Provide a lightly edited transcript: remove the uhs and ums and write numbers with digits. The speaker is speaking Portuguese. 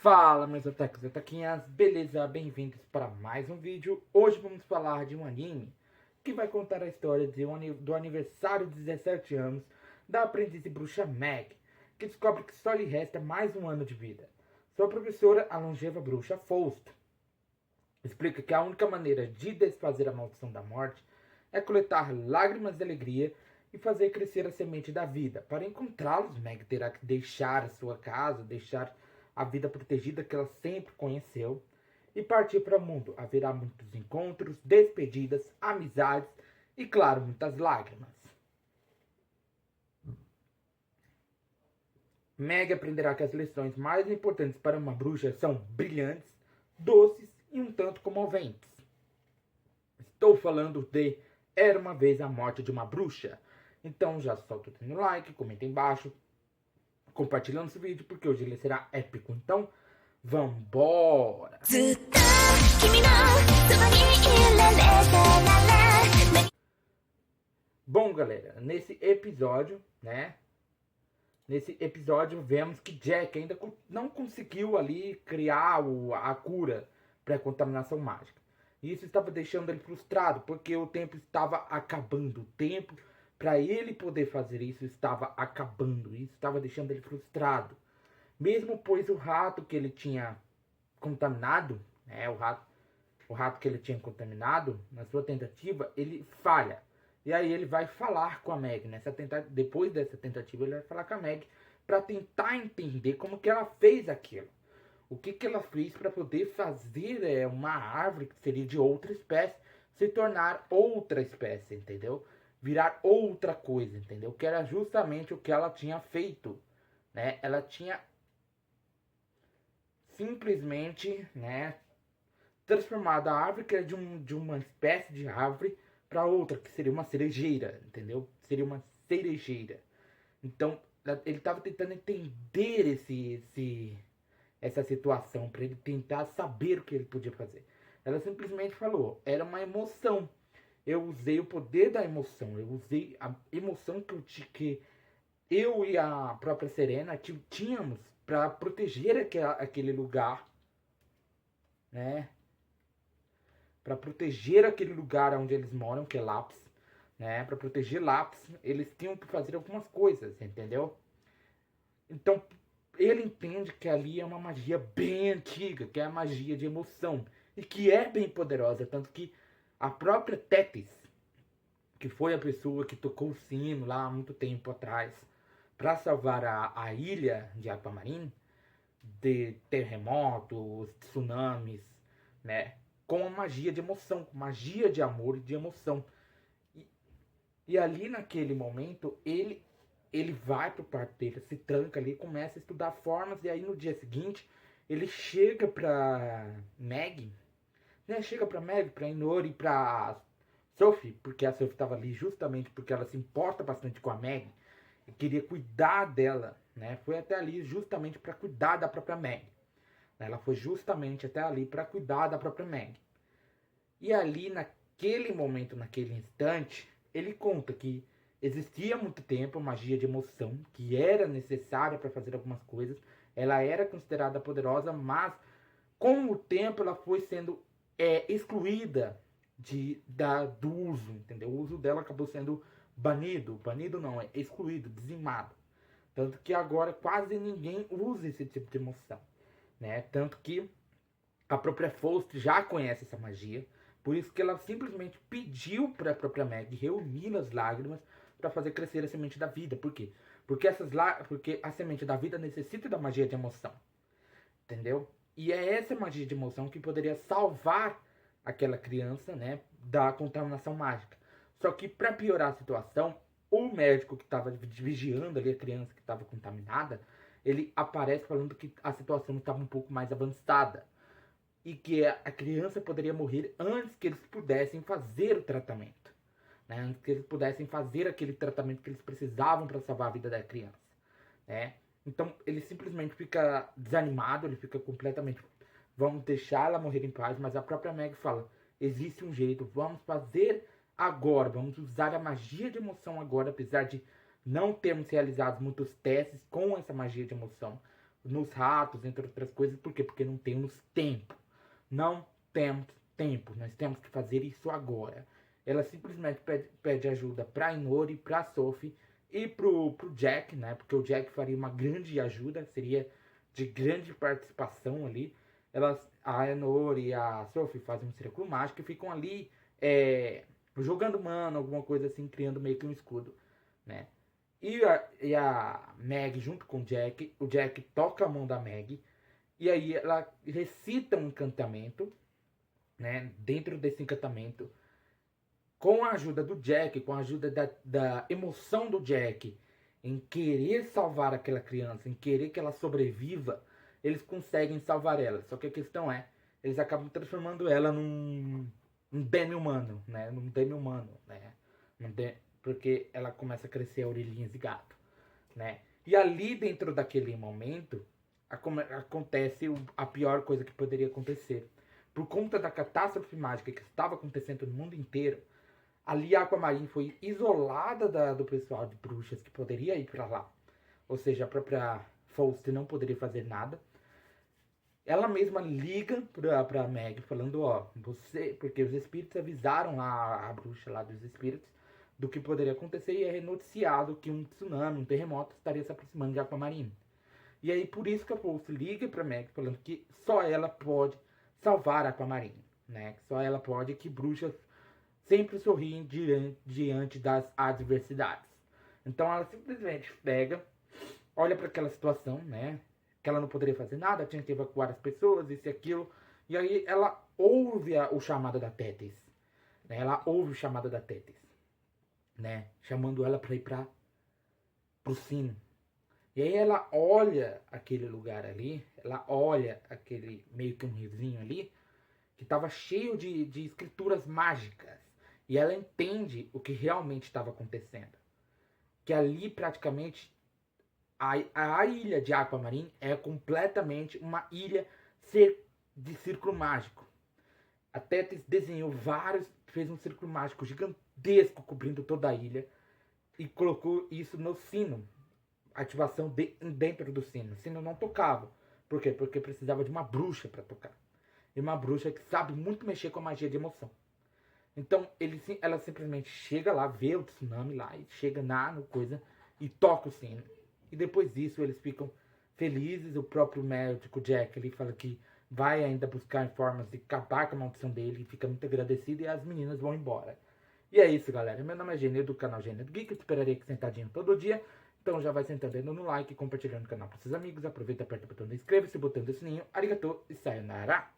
Fala, meus otakus e otaquinhas, beleza? Bem-vindos para mais um vídeo. Hoje vamos falar de um anime que vai contar a história do aniversário de 17 anos da aprendiz bruxa Meg, que descobre que só lhe resta mais um ano de vida. Sua professora, a longeva bruxa Faust, explica que a única maneira de desfazer a maldição da morte é coletar lágrimas de alegria e fazer crescer a semente da vida. Para encontrá-los, Meg terá que deixar a sua casa, deixar a vida protegida que ela sempre conheceu e partir para o mundo. Haverá muitos encontros, despedidas, amizades e, claro, muitas lágrimas. Meg aprenderá que as lições mais importantes para uma bruxa são brilhantes, doces e um tanto comoventes. Estou falando de Era uma Vez a Morte de uma Bruxa. Então já solta o like, comenta embaixo, compartilhando esse vídeo, porque hoje ele será épico. Então, vambora! Bom, galera, nesse episódio, vemos que Jack ainda não conseguiu ali criar a cura para a contaminação mágica. E isso estava deixando ele frustrado, porque o tempo estava acabando. O tempo para ele poder fazer isso estava acabando. Isso estava deixando ele frustrado. Mesmo pois o rato que ele tinha contaminado, o rato que ele tinha contaminado, na sua tentativa, ele falha. E aí ele vai falar com a Meg. Depois dessa tentativa, ele vai falar com a Meg para tentar entender como que ela fez aquilo. O que ela fez para poder fazer uma árvore que seria de outra espécie se tornar outra espécie, entendeu? Virar outra coisa, entendeu? Que era justamente o que ela tinha feito, né? Ela tinha simplesmente, transformado a árvore que era de uma espécie de árvore para outra, que seria uma cerejeira, entendeu? Seria uma cerejeira. Então, ele estava tentando entender essa situação, para ele tentar saber o que ele podia fazer. Ela simplesmente falou, era uma emoção. Eu usei o poder da emoção, eu usei a emoção que eu e a própria Serena tínhamos para proteger aquele lugar, né? Para proteger aquele lugar onde eles moram, que é Lápis, né? Para proteger Lápis, eles tinham que fazer algumas coisas, entendeu? Então, ele entende que ali é uma magia bem antiga, que é a magia de emoção, e que é bem poderosa, tanto que a própria Tétis, que foi a pessoa que tocou o sino lá há muito tempo atrás, para salvar a ilha de Aquamarine, de terremotos, tsunamis, né? Com a magia de emoção, com magia de amor e de emoção. E ali naquele momento, ele vai pro quarto dele, se tranca ali, começa a estudar formas, e aí no dia seguinte, ele chega pra Meg, pra Inori e pra Sophie, porque a Sophie estava ali justamente porque ela se importa bastante com a Meg e queria cuidar dela, né? Foi até ali justamente para cuidar da própria Meg. Ela foi justamente até ali para cuidar da própria Meg. E ali naquele momento, naquele instante, ele conta que existia há muito tempo a magia de emoção, que era necessária para fazer algumas coisas. Ela era considerada poderosa, mas com o tempo ela foi sendo excluída do uso, entendeu? O uso dela acabou sendo banido não, é excluído, dizimado. Tanto que agora quase ninguém usa esse tipo de emoção, né? Tanto que a própria Faust já conhece essa magia, por isso que ela simplesmente pediu para a própria Meg reunir as lágrimas para fazer crescer a semente da vida. Por quê? Porque a semente da vida necessita da magia de emoção, entendeu? E é essa magia de emoção que poderia salvar aquela criança, né, da contaminação mágica. Só que para piorar a situação, o médico que estava vigiando ali a criança que estava contaminada, ele aparece falando que a situação estava um pouco mais avançada e que a criança poderia morrer antes que eles pudessem fazer o tratamento, né? Antes que eles pudessem fazer aquele tratamento que eles precisavam para salvar a vida da criança, né? Então ele simplesmente fica desanimado, ele fica completamente, vamos deixar ela morrer em paz, mas a própria Meg fala, existe um jeito, vamos fazer agora, vamos usar a magia de emoção agora, apesar de não termos realizado muitos testes com essa magia de emoção, nos ratos, entre outras coisas. Por quê? Porque não temos tempo. Não temos tempo. Nós temos que fazer isso agora. Ela simplesmente pede ajuda pra Inori, pra Sophie e pro Jack, né? Porque o Jack faria uma grande ajuda, seria de grande participação ali. A Inori e a Sophie fazem um círculo mágico e ficam ali jogando mana, alguma coisa assim, criando meio que um escudo, né? E a Meg junto com o Jack toca a mão da Meg, e aí ela recita um encantamento, né? Dentro desse encantamento, com a ajuda do Jack, com a ajuda da emoção do Jack, em querer salvar aquela criança, em querer que ela sobreviva, eles conseguem salvar ela. Só que a questão é, eles acabam transformando ela num demi-humano, né? Num demi-humano, né? Porque ela começa a crescer a orelhinhas de gato, né? E ali dentro daquele momento, acontece a pior coisa que poderia acontecer. Por conta da catástrofe mágica que estava acontecendo no mundo inteiro, ali a Aquamarine foi isolada do pessoal de bruxas que poderia ir para lá. Ou seja, a própria Faust não poderia fazer nada. Ela mesma liga pra Meg falando, ó, você... Porque os espíritos avisaram a bruxa lá dos espíritos do que poderia acontecer e é noticiado que um tsunami, um terremoto estaria se aproximando de Aquamarine. E aí por isso que a Faust liga pra Meg falando que só ela pode salvar a Aquamarine, né? Que só ela pode, que bruxas sempre sorriem diante das adversidades. Então ela simplesmente pega, olha para aquela situação, né? Que ela não poderia fazer nada, tinha que evacuar as pessoas, isso e aquilo. E aí ela ouve o chamado da Tétis. Né? Ela ouve o chamado da Tétis, né? Chamando ela para ir para o sino. E aí ela olha aquele lugar ali, ela olha aquele meio que um riozinho ali, que estava cheio de escrituras mágicas. E ela entende o que realmente estava acontecendo. Que ali praticamente a ilha de Aquamarine é completamente uma ilha de círculo mágico. A Tétis desenhou fez um círculo mágico gigantesco cobrindo toda a ilha e colocou isso no sino. Ativação dentro do sino. O sino não tocava. Por quê? Porque precisava de uma bruxa para tocar. E uma bruxa que sabe muito mexer com a magia de emoção. Então ela simplesmente chega lá, vê o tsunami lá, e chega no coisa e toca o sino. E depois disso eles ficam felizes. O próprio médico Jack ele fala que vai ainda buscar formas de acabar com a maldição dele, e fica muito agradecido, e as meninas vão embora. E é isso, galera. Meu nome é Gênio, do canal Gênio do Geek. Eu esperarei aqui sentadinho todo dia. Então já vai sentando, dando no like, compartilhando o canal para seus amigos. Aproveita, aperta o botão de inscreva-se, botão do sininho. Arigatou e sayonara!